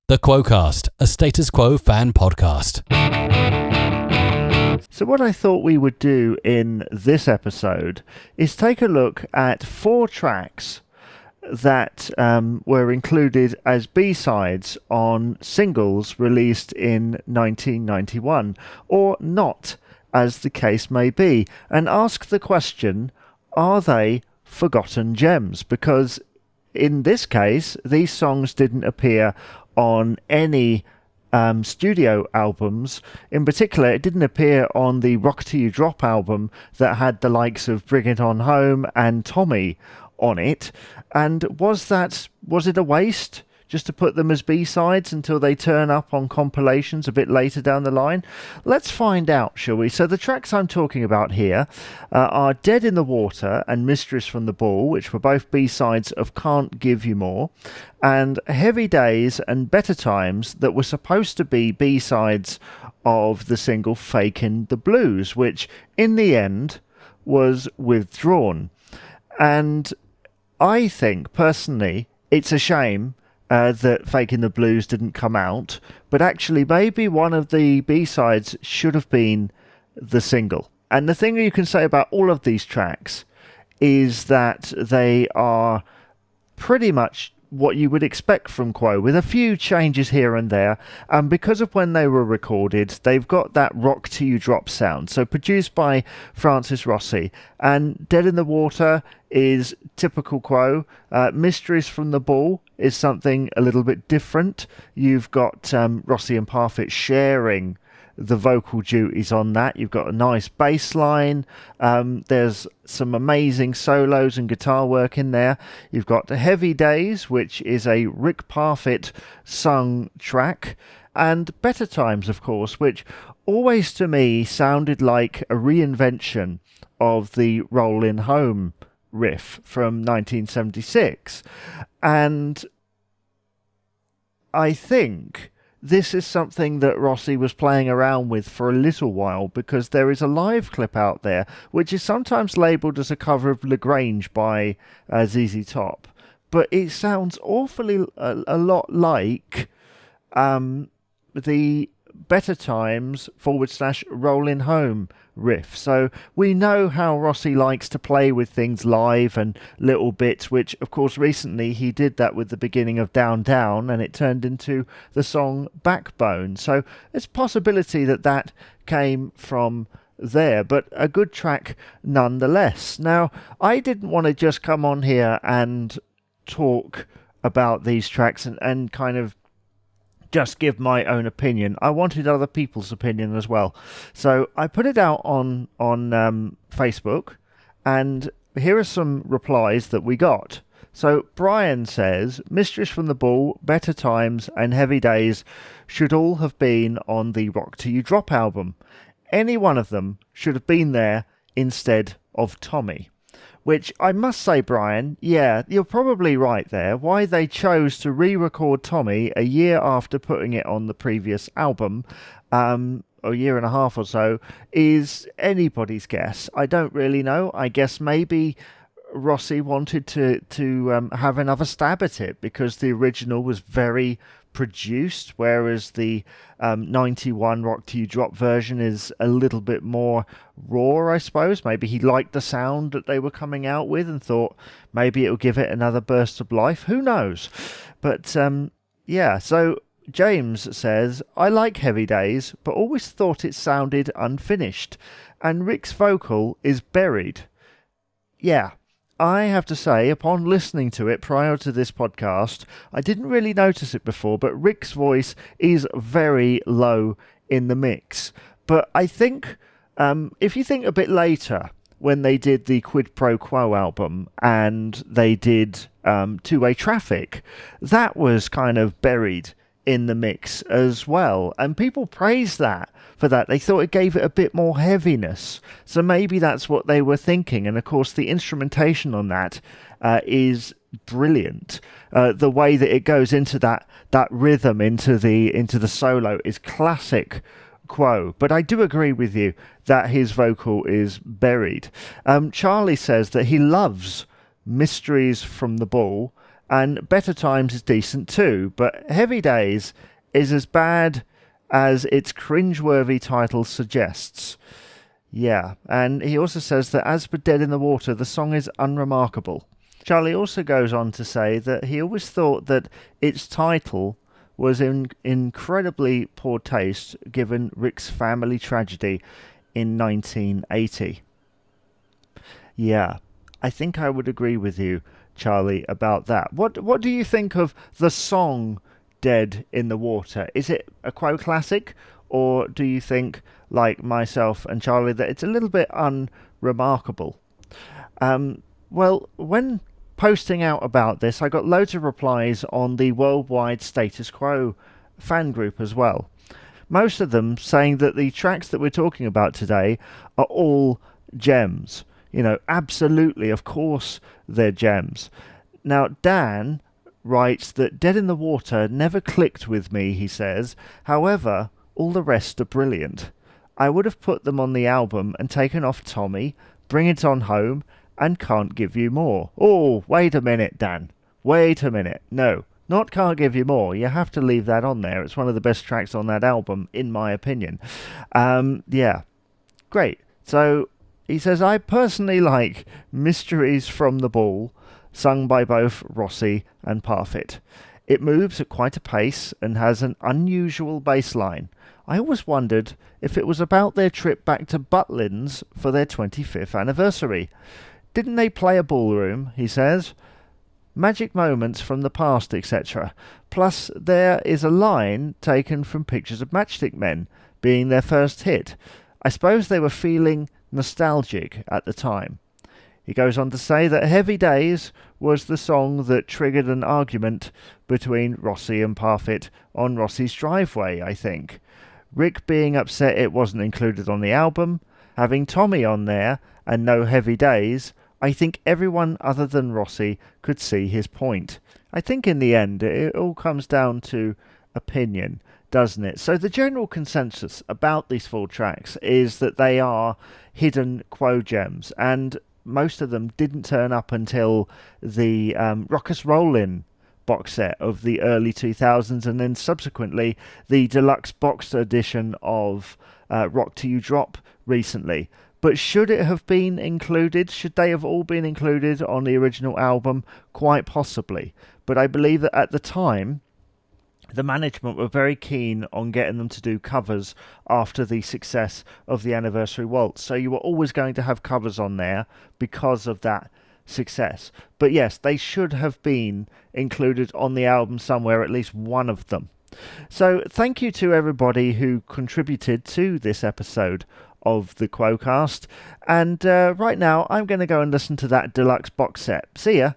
The Quo-Cast, a Status Quo fan podcast. So what I thought we would do in this episode is take a look at 4 tracks that were included as B-sides on singles released in 1991, or not, as the case may be, and ask the question, are they forgotten gems? Because in this case, these songs didn't appear on any studio albums. In particular, it didn't appear on the Rock Till You Drop album that had the likes of Bring It On Home and Tommy on it. And was it a waste just to put them as B-sides until they turn up on compilations a bit later down the line? Let's find out, shall we? So the tracks I'm talking about here are Dead in the Water and Mistress from the Ball, which were both B-sides of Can't Give You More, and Heavy Days and Better Times that were supposed to be B-sides of the single Fakin' the Blues, which in the end was withdrawn. And I think, personally, it's a shame that Fakin' the Blues didn't come out, but actually maybe one of the B-sides should have been the single. And the thing you can say about all of these tracks is that they are pretty much what you would expect from Quo, with a few changes here and there, and because of when they were recorded, they've got that Rock Till You Drop sound. So produced by Francis Rossi, and Dead in the Water is typical Quo. Mysteries from the Ball is something a little bit different. You've got Rossi and Parfit sharing the vocal duties on that. You've got a nice bass line. There's some amazing solos and guitar work in there. You've got Heavy Days, which is a Rick Parfit sung track, and Better Times, of course, which always to me sounded like a reinvention of the Rollin' Home riff from 1976. And I think this is something that Rossi was playing around with for a little while, because there is a live clip out there which is sometimes labelled as a cover of Lagrange by ZZ Top, but it sounds awfully a lot like the Better Times / Rollin' Home riff. So we know how Rossi likes to play with things live and little bits, which of course recently he did that with the beginning of Down Down, and it turned into the song Backbone. So it's a possibility that came from there, but a good track nonetheless. Now, I didn't want to just come on here and talk about these tracks and kind of just give my own opinion. I wanted other people's opinion as well. So I put it out on Facebook, and here are some replies that we got. So Brian says, Mistress from the Ball, Better Times and Heavy Days should all have been on the Rock Till You Drop album. Any one of them should have been there instead of Tommy. Which I must say, Brian, yeah, you're probably right there. Why they chose to re-record Tommy a year after putting it on the previous album, a year and a half or so, is anybody's guess. I don't really know. I guess maybe Rossi wanted to have another stab at it, because the original was very produced, whereas the 91 Rock Till You Drop version is a little bit more raw, I suppose. Maybe he liked the sound that they were coming out with and thought maybe it'll give it another burst of life. Who knows? But yeah, so James says, I like Heavy Days, but always thought it sounded unfinished, and Rick's vocal is buried. Yeah, I have to say, upon listening to it prior to this podcast, I didn't really notice it before, but Rick's voice is very low in the mix. But I think, if you think a bit later, when they did the Quid Pro Quo album and they did Two-Way Traffic, that was kind of buried in the mix as well, and people praised that for that. They thought it gave it a bit more heaviness, so maybe that's what they were thinking. And of course the instrumentation on that is brilliant. The way that it goes into that rhythm into the solo is classic Quo, but I do agree with you that his vocal is buried. Charlie says that he loves Mysteries from the Ball And Better Times is decent too, but Heavy Days is as bad as its cringeworthy title suggests. Yeah, and he also says that as for Dead in the Water, the song is unremarkable. Charlie also goes on to say that he always thought that its title was in incredibly poor taste given Rick's family tragedy in 1980. Yeah, I think I would agree with you, Charlie, about that. What do you think of the song Dead in the Water? Is it a Quo classic, or do you think, like myself and Charlie, that it's a little bit unremarkable? Well, when posting out about this, I got loads of replies on the worldwide Status Quo fan group as well. Most of them saying that the tracks that we're talking about today are all gems. You know, absolutely, of course, they're gems. Now, Dan writes that Dead in the Water never clicked with me, he says. However, all the rest are brilliant. I would have put them on the album and taken off Tommy, Bring It On Home, and Can't Give You More. Oh, wait a minute, Dan. Wait a minute. No, not Can't Give You More. You have to leave that on there. It's one of the best tracks on that album, in my opinion. Yeah, great. So he says, I personally like Mysteries from the Ball, sung by both Rossi and Parfit. It moves at quite a pace and has an unusual bass line. I always wondered if it was about their trip back to Butlins for their 25th anniversary. Didn't they play a ballroom, he says? Magic moments from the past, etc. Plus, there is a line taken from Pictures of Matchstick Men, being their first hit. I suppose they were feeling nostalgic at the time. He goes on to say that Heavy Days was the song that triggered an argument between Rossi and Parfit on Rossi's driveway, I think. Rick being upset it wasn't included on the album, having Tommy on there and no Heavy Days. I think everyone other than Rossi could see his point. I think in the end it all comes down to opinion, doesn't it? So the general consensus about these 4 tracks is that they are hidden Quo gems, and most of them didn't turn up until the Rock Us Rollin' box set of the early 2000s, and then subsequently the deluxe box edition of Rock Till You Drop recently. But should it have been included? Should they have all been included on the original album? Quite possibly. But I believe that at the time, the management were very keen on getting them to do covers after the success of the Anniversary Waltz. So you were always going to have covers on there because of that success. But yes, they should have been included on the album somewhere, at least one of them. So thank you to everybody who contributed to this episode of the Quo-Cast. And right now, I'm going to go and listen to that deluxe box set. See ya!